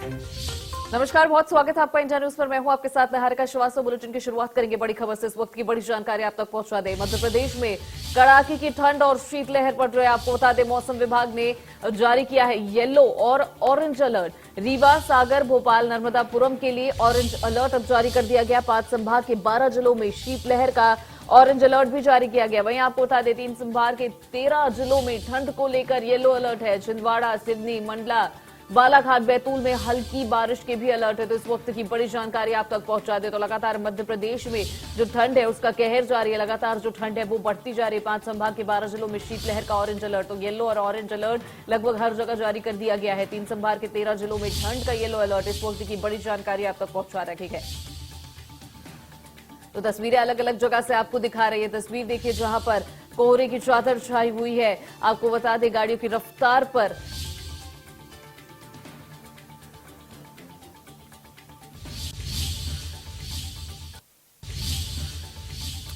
नमस्कार, बहुत स्वागत है आपका इंडिया न्यूज पर। मैं हूं आपके साथ निहारिका श्रीवास्तव। बुलेटिन की शुरुआत करेंगे बड़ी खबर से। इस वक्त की बड़ी जानकारी आप तक पहुंचा दें। मध्य प्रदेश में कड़ाके की ठंड और शीतलहर पड़ रही है। आपको बता दें, मौसम विभाग ने जारी किया है येलो और ऑरेंज अलर्ट। रीवा, सागर, भोपाल, नर्मदापुरम के लिए ऑरेंज अलर्ट अब जारी कर दिया गया। 5 संभाग के 12 जिलों में शीतलहर का ऑरेंज अलर्ट भी जारी किया गया। वहीं आपको बता दें, 3 संभाग के 13 जिलों में ठंड को लेकर येलो अलर्ट है। छिंदवाड़ा, सिवनी, मंडला, बालाघाट, बैतूल में हल्की बारिश के भी अलर्ट है। तो इस वक्त की बड़ी जानकारी आप तक पहुंचा दे। तो लगातार मध्य प्रदेश में जो ठंड है उसका कहर जारी है। लगातार जो ठंड है वो बढ़ती जा रही है। 5 संभाग के 12 जिलों में शीतलहर का ऑरेंज अलर्ट, तो येलो और ऑरेंज अलर्ट लगभग हर जगह जारी कर दिया गया है। 3 संभाग के 13 जिलों में ठंड का येलो अलर्ट। इस वक्त की बड़ी जानकारी आप तक पहुंचा रखी है। तो तस्वीरें अलग अलग जगह से आपको दिखा रही है। तस्वीर देखिए जहां पर कोहरे की चादर छाई हुई है। आपको बता दें, गाड़ियों की रफ्तार पर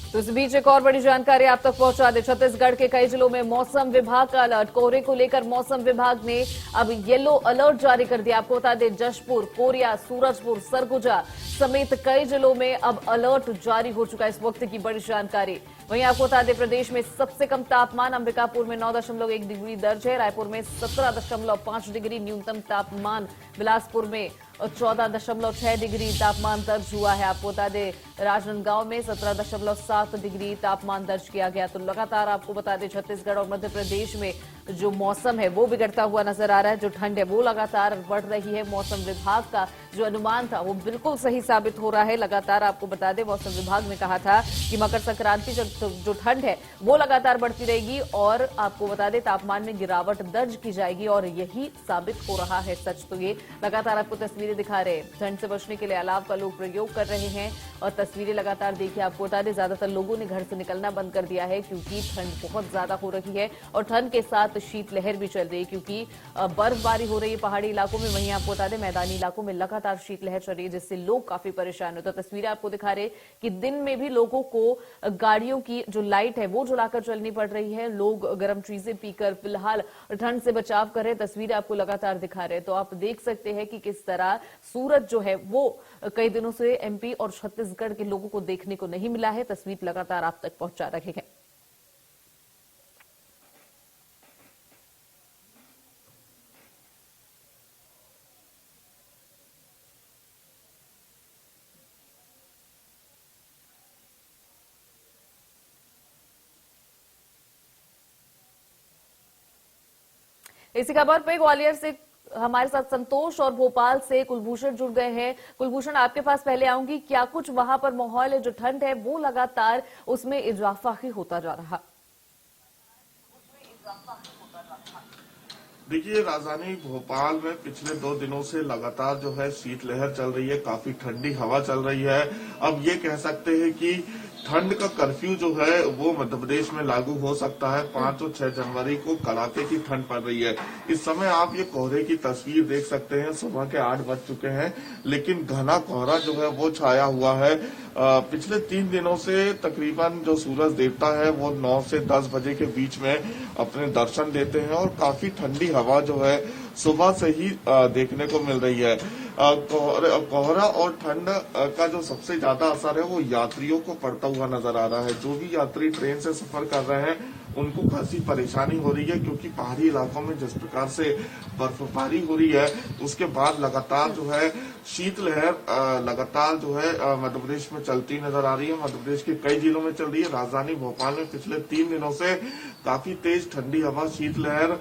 तो इस बीच एक और बड़ी जानकारी आप तक पहुंचा दे। छत्तीसगढ़ के कई जिलों में मौसम विभाग का अलर्ट। कोहरे को लेकर मौसम विभाग ने अब येलो अलर्ट जारी कर दिया। आपको बता दें, जशपुर, कोरिया, सूरजपुर, सरगुजा समेत कई जिलों में अब अलर्ट जारी हो चुका है। इस वक्त की बड़ी जानकारी। वहीं आपको बता दें, प्रदेश में सबसे कम तापमान अंबिकापुर में 9.1 डिग्री दर्ज है। रायपुर में 17.5 डिग्री न्यूनतम तापमान। बिलासपुर में 14.6 डिग्री तापमान दर्ज हुआ है। आपको बता दें, राजनांदगांव में 17.7 डिग्री तापमान दर्ज किया गया। तो लगातार आपको बता दें, छत्तीसगढ़ और मध्य प्रदेश में जो मौसम है वो बिगड़ता हुआ नजर आ रहा है। जो ठंड है वो लगातार बढ़ रही है। मौसम विभाग का जो अनुमान था वो बिल्कुल सही साबित हो रहा है। लगातार आपको बता दें, मौसम विभाग ने कहा था कि मकर संक्रांति जो ठंड है वो लगातार बढ़ती रहेगी और आपको बता दें तापमान में गिरावट दर्ज की जाएगी, और यही साबित हो रहा है सच। तो ये लगातार आपको तस्वीरें दिखा रहे हैं। ठंड से बचने के लिए अलाव का लोग प्रयोग कर रहे हैं और तस्वीरें लगातार देखिए। आपको बता दें, ज्यादातर लोगों ने घर से निकलना बंद कर दिया है क्योंकि ठंड बहुत ज्यादा हो रही है और ठंड के साथ शीतलहर भी चल रही है क्योंकि बर्फबारी हो रही है पहाड़ी इलाकों में। वहीं आपको बता दें, मैदानी इलाकों में लगातार शीतलहर चल रही है जिससे लोग काफी परेशान होते हैं। तस्वीरें आपको दिखा रहे कि दिन में भी लोगों को गाड़ियों की जो लाइट है वो जलाकर चलनी पड़ रही है। लोग गर्म चीजें पीकर फिलहाल ठंड से बचाव कर रहे हैं। तस्वीरें आपको लगातार दिखा रहे हैं। तो आप देख सकते हैं कि किस तरह सूरज जो है वो कई दिनों से एमपी और छत्तीसगढ़ के लोगों को देखने को नहीं मिला है। तस्वीर लगातार आप तक पहुंचा रहे हैं। इसी खबर पे ग्वालियर से हमारे साथ संतोष और भोपाल से कुलभूषण जुड़ गए हैं। कुलभूषण, आपके पास पहले आऊंगी, क्या कुछ वहां पर माहौल है? जो ठंड है वो लगातार उसमें इजाफा ही होता जा रहा। देखिए, राजधानी भोपाल में पिछले 2 दिनों से लगातार जो है शीतलहर चल रही है। काफी ठंडी हवा चल रही है। अब ये कह सकते हैं कि ठंड का कर्फ्यू जो है वो मध्य प्रदेश में लागू हो सकता है। 5 और 6 जनवरी को कड़ाके की ठंड पड़ रही है। इस समय आप ये कोहरे की तस्वीर देख सकते हैं। सुबह के 8 बज चुके हैं लेकिन घना कोहरा जो है वो छाया हुआ है। पिछले 3 दिनों से तकरीबन जो सूरज देवता है वो 9 से 10 बजे के बीच में अपने दर्शन देते हैं और काफी ठंडी हवा जो है सुबह से ही देखने को मिल रही है। कोहरा और ठंड का जो सबसे ज्यादा असर है वो यात्रियों को पड़ता हुआ नजर आ रहा है। जो भी यात्री ट्रेन से सफर कर रहे हैं उनको खासी परेशानी हो रही है क्योंकि पहाड़ी इलाकों में जिस प्रकार से बर्फबारी हो रही है उसके बाद लगातार जो है शीतलहर लगातार जो है मध्य प्रदेश में चलती नजर आ रही है। मध्य प्रदेश के कई जिलों में चल रही है। राजधानी भोपाल में पिछले 3 दिनों से काफी तेज ठंडी हवा शीतलहर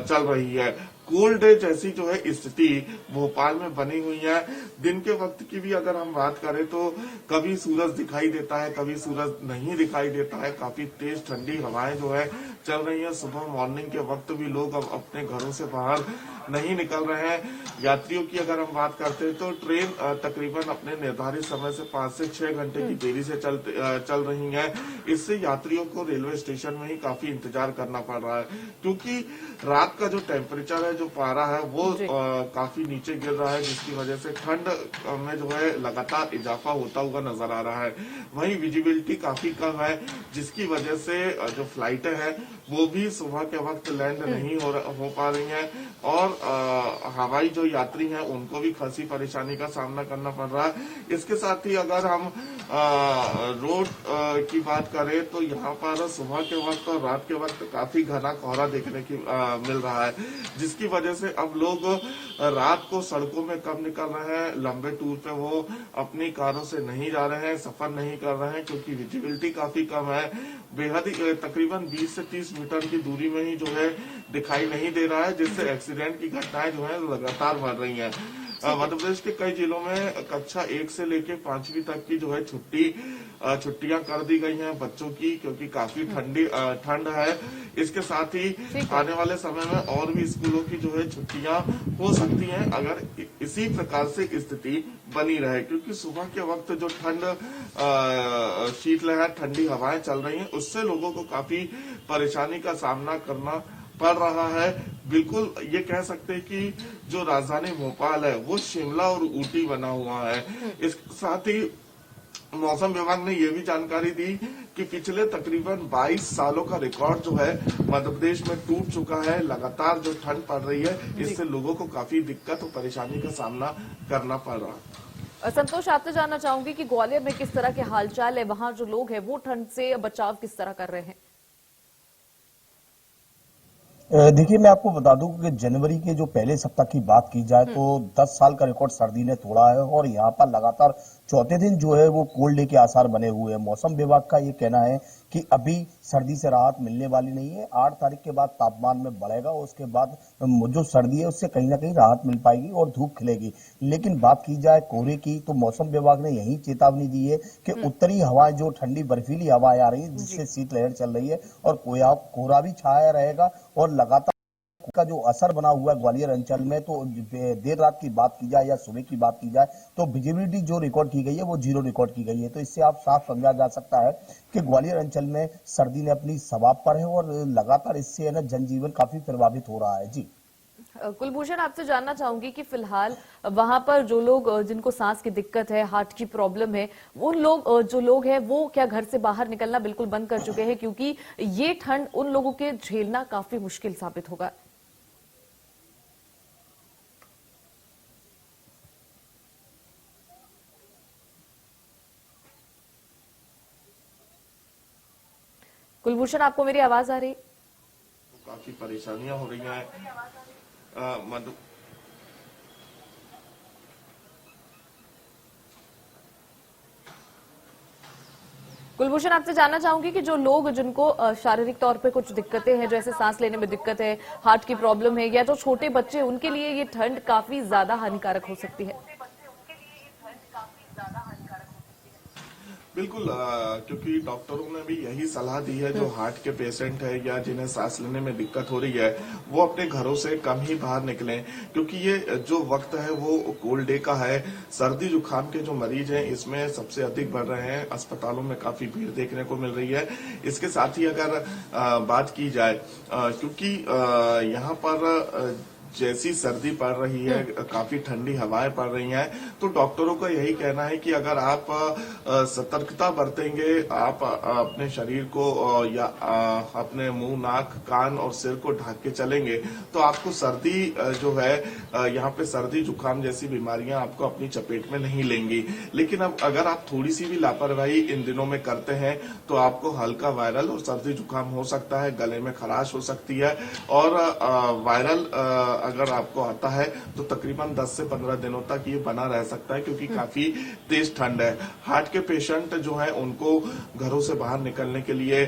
चल रही है। कोल्ड डे जैसी जो है स्थिति भोपाल में बनी हुई है। दिन के वक्त की भी अगर हम बात करें तो कभी सूरज दिखाई देता है, कभी सूरज नहीं दिखाई देता है। काफी तेज ठंडी हवाएं जो है चल रही है। सुबह मॉर्निंग के वक्त भी लोग अब अपने घरों से बाहर नहीं निकल रहे हैं। यात्रियों की अगर हम बात करते हैं तो ट्रेन तकरीबन अपने निर्धारित समय से 5 से 6 घंटे की देरी से चल रही है। इससे यात्रियों को रेलवे स्टेशन में ही काफी इंतजार करना पड़ रहा है क्योंकि रात का जो टेम्परेचर है, जो पारा है वो काफी नीचे गिर रहा है जिसकी वजह से ठंड में जो है लगातार इजाफा होता हुआ नजर आ रहा है। वहीं विजिबिलिटी काफी कम है जिसकी वजह से जो फ्लाइटें हैं वो भी सुबह के वक्त लैंड नहीं हो पा रही हैं और हवाई जो यात्री हैं उनको भी खासी परेशानी का सामना करना पड़ रहा है। इसके साथ ही अगर हम रोड की बात करें तो यहाँ पर सुबह के वक्त और रात के वक्त काफी घना कोहरा देखने की मिल रहा है, जिसकी वजह से अब लोग रात को सड़कों में कम निकल रहे हैं। लंबे टूर पे वो अपनी कारों से नहीं जा रहे हैं, सफर नहीं कर रहे हैं क्योंकि विजिबिलिटी काफी कम है। बेहद ही तकरीबन 20 से 30 मीटर की दूरी में ही जो है दिखाई नहीं दे रहा है, जिससे एक्सीडेंट की घटनाएं जो है लगातार बढ़ रही हैं। मध्य प्रदेश के कई जिलों में कक्षा 1 से लेकर 5वीं तक की जो है छुट्टियां कर दी गई हैं बच्चों की, क्योंकि काफी ठंड है। इसके साथ ही आने वाले समय में और भी स्कूलों की जो है छुट्टियां हो सकती हैं अगर इसी प्रकार से स्थिति बनी रहे, क्योंकि सुबह के वक्त जो शीतलहर ठंडी हवाएं चल रही हैं उससे लोगों को काफी परेशानी का सामना करना पड़ रहा है। बिल्कुल ये कह सकते हैं कि जो राजधानी भोपाल है वो शिमला और ऊटी बना हुआ है। इसके साथ ही मौसम विभाग ने ये भी जानकारी दी कि पिछले तकरीबन 22 सालों का रिकॉर्ड जो है मध्य प्रदेश में टूट चुका है। लगातार जो ठंड पड़ रही है इससे लोगों को काफी दिक्कत और परेशानी का सामना करना पड़ रहा है। संतोष, आपसे जानना चाहूंगी कि ग्वालियर में किस तरह के हालचाल है, वहां जो लोग हैं वो ठंड से बचाव किस तरह कर रहे हैं? देखिए, मैं आपको बता दूं कि जनवरी के जो पहले सप्ताह की बात की जाए तो 10 साल का रिकॉर्ड सर्दी ने तोड़ा है और यहाँ पर लगातार चौथे दिन जो है वो कोल्ड डे के आसार बने हुए हैं। मौसम विभाग का ये कहना है कि अभी सर्दी से राहत मिलने वाली नहीं है। 8 तारीख के बाद तापमान में बढ़ेगा, उसके बाद जो सर्दी है उससे कहीं ना कहीं राहत मिल पाएगी और धूप खिलेगी। लेकिन बात की जाए कोहरे की तो मौसम विभाग ने यही चेतावनी दी है कि उत्तरी हवाएं जो ठंडी बर्फीली हवाएं आ रही है जिससे शीतलहर चल रही है और कोहरा भी छाया रहेगा और लगातार का जो असर बना हुआ है ग्वालियर अंचल में। तो देर रात की बात की जाए या सुबह की बात की जाए तो विजिबिलिटी जो रिकॉर्ड की गई है वो 0 रिकॉर्ड की गई है। तो इससे आप साफ समझा जा सकता है कि ग्वालियर अंचल में सर्दी ने अपनी सवाब पर है और लगातार इससे है ना जनजीवन काफी प्रभावित हो रहा है। जी कुलभूषण, आपसे जानना चाहूंगी कि फिलहाल वहां पर जो लोग जिनको सांस की दिक्कत है, हार्ट की प्रॉब्लम है, वो लोग जो लोग हैं वो क्या घर से बाहर निकलना बिल्कुल बंद कर चुके हैं, क्योंकि ये ठंड उन लोगों के झेलना काफी मुश्किल साबित होगा? कुलभूषण, आपको मेरी आवाज आ रही? काफी परेशानियां हो रही हैं। कुलभूषण, आपसे जानना चाहूंगी कि जो लोग जिनको शारीरिक तौर पे कुछ दिक्कतें हैं, जैसे सांस लेने में दिक्कत है, हार्ट की प्रॉब्लम है, या जो छोटे बच्चे, उनके लिए ये ठंड काफी ज्यादा हानिकारक हो सकती है। बिल्कुल, क्योंकि डॉक्टरों ने भी यही सलाह दी है जो हार्ट के पेशेंट है या जिन्हें सांस लेने में दिक्कत हो रही है वो अपने घरों से कम ही बाहर निकलें, क्योंकि ये जो वक्त है वो कोल्ड डे का है। सर्दी जुकाम के जो मरीज हैं इसमें सबसे अधिक बढ़ रहे हैं, अस्पतालों में काफी भीड़ देखने को मिल रही है। इसके साथ ही अगर बात की जाए, क्योंकि यहाँ पर जैसी सर्दी पड़ रही है, काफी ठंडी हवाएं पड़ रही हैं, तो डॉक्टरों का यही कहना है कि अगर आप सतर्कता बरतेंगे, आप अपने शरीर को या अपने मुंह, नाक, कान और सिर को ढक के चलेंगे तो आपको सर्दी जो है यहाँ पे सर्दी जुकाम जैसी बीमारियां आपको अपनी चपेट में नहीं लेंगी। लेकिन अब अगर आप थोड़ी सी भी लापरवाही इन दिनों में करते हैं तो आपको हल्का वायरल और सर्दी जुकाम हो सकता है, गले में खराश हो सकती है और वायरल अगर आपको आता है तो तकरीबन 10 से 15 दिनों तक ये बना रह सकता है, क्योंकि काफी तेज ठंड है। हार्ट के पेशेंट जो है उनको घरों से बाहर निकलने के लिए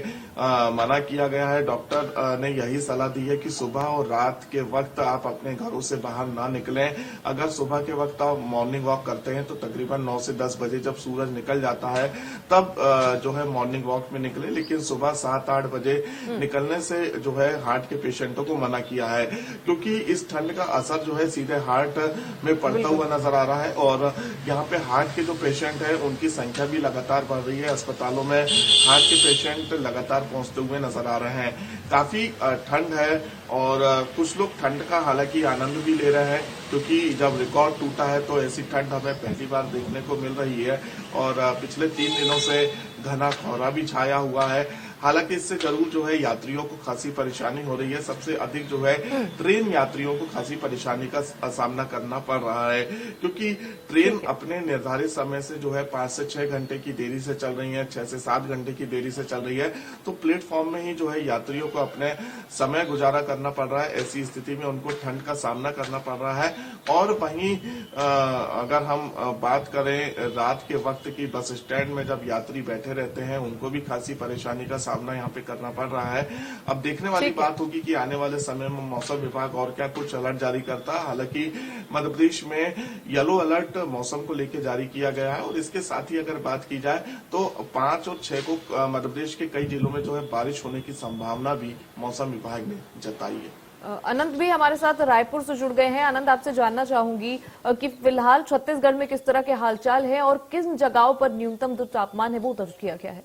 मना किया गया है। डॉक्टर ने यही सलाह दी है कि सुबह और रात के वक्त आप अपने घरों से बाहर ना निकलें। अगर सुबह के वक्त आप मॉर्निंग वॉक करते हैं तो तकरीबन 9 से 10 बजे जब सूरज निकल जाता है तब जो है मॉर्निंग वॉक में निकले, लेकिन सुबह 7-8 बजे निकलने से जो है हार्ट के पेशेंटों को मना किया है, क्योंकि इस ठंड का असर जो है सीधे हार्ट में पड़ता हुआ नजर आ रहा है और यहाँ पे हार्ट के जो पेशेंट है उनकी संख्या भी लगातार बढ़ रही है। अस्पतालों में हार्ट के पेशेंट लगातार पहुंचते हुए नजर आ रहे हैं। काफी ठंड है और कुछ लोग ठंड का हालांकि आनंद भी ले रहे हैं, क्योंकि जब रिकॉर्ड टूटा है तो ऐसी ठंड हमें पहली बार देखने को मिल रही है और पिछले 3 दिनों से घना कोहरा भी छाया हुआ है। हालांकि इससे जरूर जो है यात्रियों को खासी परेशानी हो रही है। सबसे अधिक जो है ट्रेन यात्रियों को खासी परेशानी का सामना करना पड़ रहा है, क्योंकि ट्रेन अपने निर्धारित समय से जो है 5 से 6 घंटे की देरी से चल रही है, 6 से 7 घंटे की देरी से चल रही है। तो प्लेटफॉर्म में ही जो है यात्रियों को अपने समय गुजारा करना पड़ रहा है। ऐसी स्थिति में उनको ठंड का सामना करना पड़ रहा है। और वहीं अगर हम बात करें रात के वक्त की, बस स्टैंड में जब यात्री बैठे रहते हैं उनको भी खासी परेशानी का सामना यहाँ पे करना पड़ रहा है। अब देखने वाली बात होगी कि आने वाले समय में मौसम विभाग और क्या कुछ अलर्ट जारी करता है। हालांकि मध्य प्रदेश में येलो अलर्ट मौसम को लेकर जारी किया गया है और इसके साथ ही अगर बात की जाए तो 5 और 6 को मध्य प्रदेश के कई जिलों में जो है बारिश होने की संभावना भी मौसम विभाग ने जताई है। अनंत भी हमारे साथ रायपुर से जुड़ गए हैं। अनंत, आपसे जानना चाहूंगी कि फिलहाल छत्तीसगढ़ में किस तरह के हालचाल है और किन जगहों पर न्यूनतम जो तापमान है वो दर्ज किया गया है?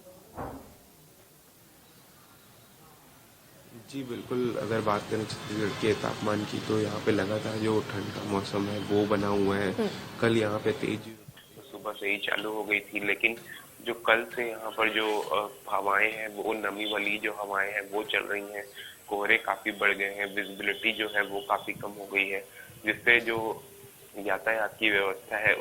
जी बिल्कुल, अगर बात करें छत्तीसगढ़ के तापमान की तो यहाँ पे लगातार जो ठंड का मौसम है वो बना हुआ है। कल यहाँ पे तेज सुबह से ही चालू हो गई थी, लेकिन जो कल से यहाँ पर जो हवाएं हैं वो नमी वाली जो हवाएं हैं वो चल रही हैं। कोहरे काफी बढ़ गए हैं, विजिबिलिटी जो है वो काफी कम हो गई है, जिससे जो यातायात की व्यवस्था है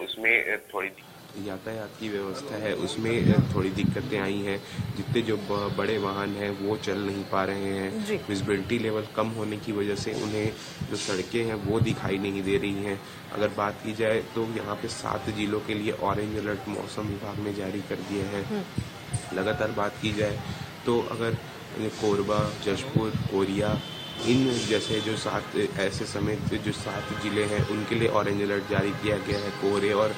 उसमें थोड़ी दिक्कतें आई हैं। जितने जो बड़े वाहन हैं वो चल नहीं पा रहे हैं। विजिबिलिटी लेवल कम होने की वजह से उन्हें जो सड़कें हैं वो दिखाई नहीं दे रही हैं। अगर बात की जाए तो यहाँ पे 7 जिलों के लिए ऑरेंज अलर्ट मौसम विभाग ने जारी कर दिए हैं। लगातार बात की जाए तो अगर कोरबा, जशपुर, कोरिया, इन जैसे जो 7 ऐसे समेत जो 7 जिले हैं उनके लिए ऑरेंज अलर्ट जारी किया गया है कोहरे और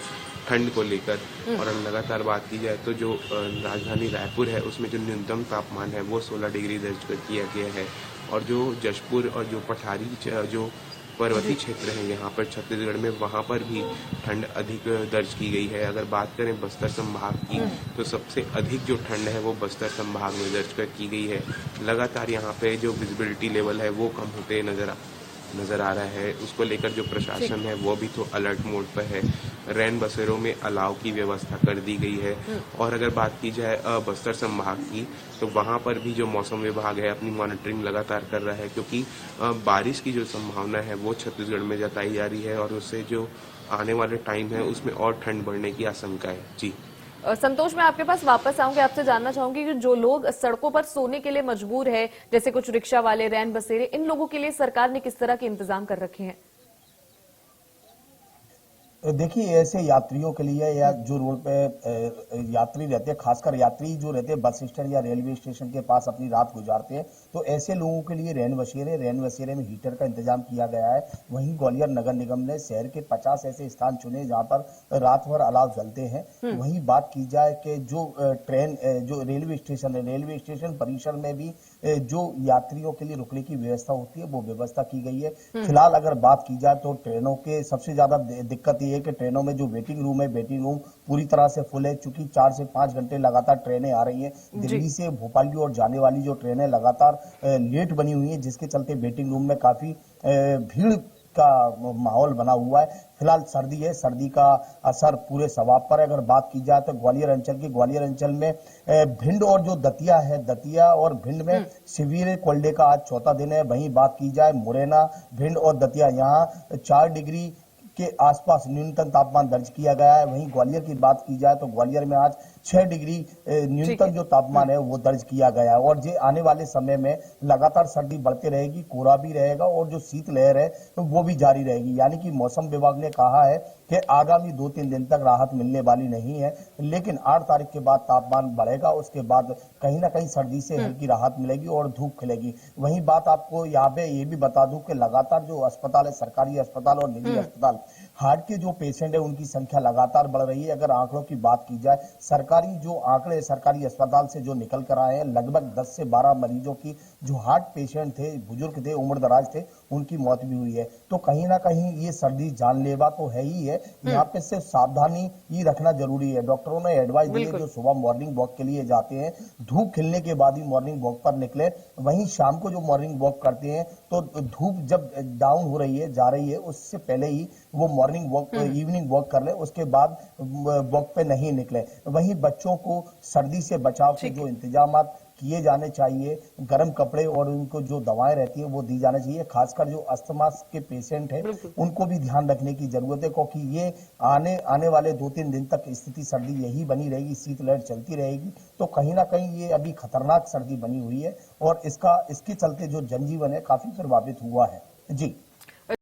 ठंड को लेकर। और लगातार बात की जाए तो जो राजधानी रायपुर है उसमें जो न्यूनतम तापमान है वो 16 डिग्री दर्ज किया गया है। और जो जशपुर और जो पठारी जो पर्वतीय क्षेत्र हैं यहाँ पर छत्तीसगढ़ में, वहाँ पर भी ठंड अधिक दर्ज की गई है। अगर बात करें बस्तर संभाग की तो सबसे अधिक जो ठंड है वो बस्तर संभाग में दर्ज की गई है। लगातार यहाँ पे जो विजिबिलिटी लेवल है वो कम होते नजर आ रहा है। उसको लेकर जो प्रशासन है वो भी तो अलर्ट मोड पर है। रैन बसेरों में अलाव की व्यवस्था कर दी गई है। और अगर बात की जाए बस्तर संभाग की तो वहां पर भी जो मौसम विभाग है अपनी मॉनिटरिंग लगातार कर रहा है, क्योंकि बारिश की जो संभावना है वो छत्तीसगढ़ में जताई जा रही है और उससे जो आने वाले टाइम है उसमें और ठंड बढ़ने की आशंका है। जी संतोष, मैं आपके पास वापस आऊंगी। आपसे जानना चाहूंगी कि जो लोग सड़कों पर सोने के लिए मजबूर है, जैसे कुछ रिक्शा वाले, रैन बसेरे, इन लोगों के लिए सरकार ने किस तरह के इंतजाम कर रखे हैं? देखिए, ऐसे यात्रियों के लिए या जो रोड पे यात्री रहते हैं, खासकर यात्री जो रहते हैं बस स्टैंड या रेलवे स्टेशन के पास अपनी रात गुजारते हैं, तो ऐसे लोगों के लिए रैन बसेरे में हीटर का इंतजाम किया गया है। वहीं ग्वालियर नगर निगम ने शहर के 50 ऐसे स्थान चुने जहां पर रात भर अलाव जलते हैं। वहीं बात की जाए कि जो ट्रेन जो रेलवे स्टेशन है, रेलवे स्टेशन परिसर में भी जो यात्रियों के लिए रुकने की व्यवस्था होती है वो व्यवस्था की गई है। फिलहाल अगर बात की जाए तो ट्रेनों के सबसे ज्यादा दिक्कत ये है कि ट्रेनों में जो वेटिंग रूम है, वेटिंग रूम पूरी तरह से फुल है, चूंकि 4 से 5 घंटे लगातार ट्रेनें आ रही हैं। दिल्ली से भोपाल की ओर जाने वाली जो ट्रेनें लगातार लेट बनी हुई है, जिसके चलते वेटिंग रूम में काफी भीड़ का माहौल बना हुआ है। फिलहाल सर्दी है, सर्दी का असर पूरे सवाब पर है। अगर बात की जाए तो ग्वालियर अंचल में भिंड और जो दतिया और भिंड में सिवियर कोल्ड डे का आज चौथा दिन है। वहीं बात की जाए मुरैना, भिंड और दतिया, यहाँ 4 डिग्री के आसपास न्यूनतम तापमान दर्ज किया गया है। वहीं ग्वालियर की बात की जाए तो ग्वालियर में आज 6 डिग्री न्यूनतम जो तापमान है वो दर्ज किया गया है। और आने वाले समय में लगातार सर्दी बढ़ती रहेगी, कोहरा भी रहेगा और जो शीतलहर है वो भी जारी रहेगी। यानी कि मौसम विभाग ने कहा है कि आगामी 2-3 दिन तक राहत मिलने वाली नहीं है, लेकिन 8 तारीख के बाद तापमान बढ़ेगा। उसके बाद कहीं ना कहीं सर्दी से हल्की राहत मिलेगी और धूप खिलेगी। वहीं बात आपको यहाँ पे ये भी बता दूं कि लगातार जो अस्पताल है, सरकारी अस्पताल और निजी अस्पताल, हार्ट के जो पेशेंट है उनकी संख्या लगातार बढ़ रही है। अगर आंकड़ों की बात की जाए, सरकारी जो आंकड़े सरकारी अस्पताल से जो निकल कर आए हैं, लगभग 10 से 12 मरीजों की जो हार्ट पेशेंट थे, बुजुर्ग थे, उम्र दराज थे, उनकी मौत भी हुई है। तो कहीं ना कहीं ये सर्दी जानलेवा तो है ही है। यहाँ पे सिर्फ सावधानी ही रखना जरूरी है। डॉक्टरों ने एडवाइस दी है जो सुबह मॉर्निंग वॉक के लिए जाते हैं, धूप खिलने के बाद ही मॉर्निंग वॉक पर निकले। वहीं शाम को जो मॉर्निंग वॉक करते हैं तो धूप जब डाउन हो रही है, जा रही है, उससे पहले ही वो मॉर्निंग वॉक, इवनिंग वॉक कर ले, उसके बाद वॉक पे नहीं निकले। वहीं बच्चों को सर्दी से बचाव के जो इंतजाम किए जाने चाहिए, गर्म कपड़े और उनको जो दवाएं रहती है वो दी जानी चाहिए। खासकर जो अस्थमा के पेशेंट हैं उनको भी ध्यान रखने की जरूरत है, क्योंकि ये आने वाले 2-3 दिन तक स्थिति सर्दी यही बनी रहेगी, शीतलहर चलती रहेगी। तो कहीं ना कहीं ये अभी खतरनाक सर्दी बनी हुई है और इसके चलते जो जनजीवन है काफी प्रभावित हुआ है। जी।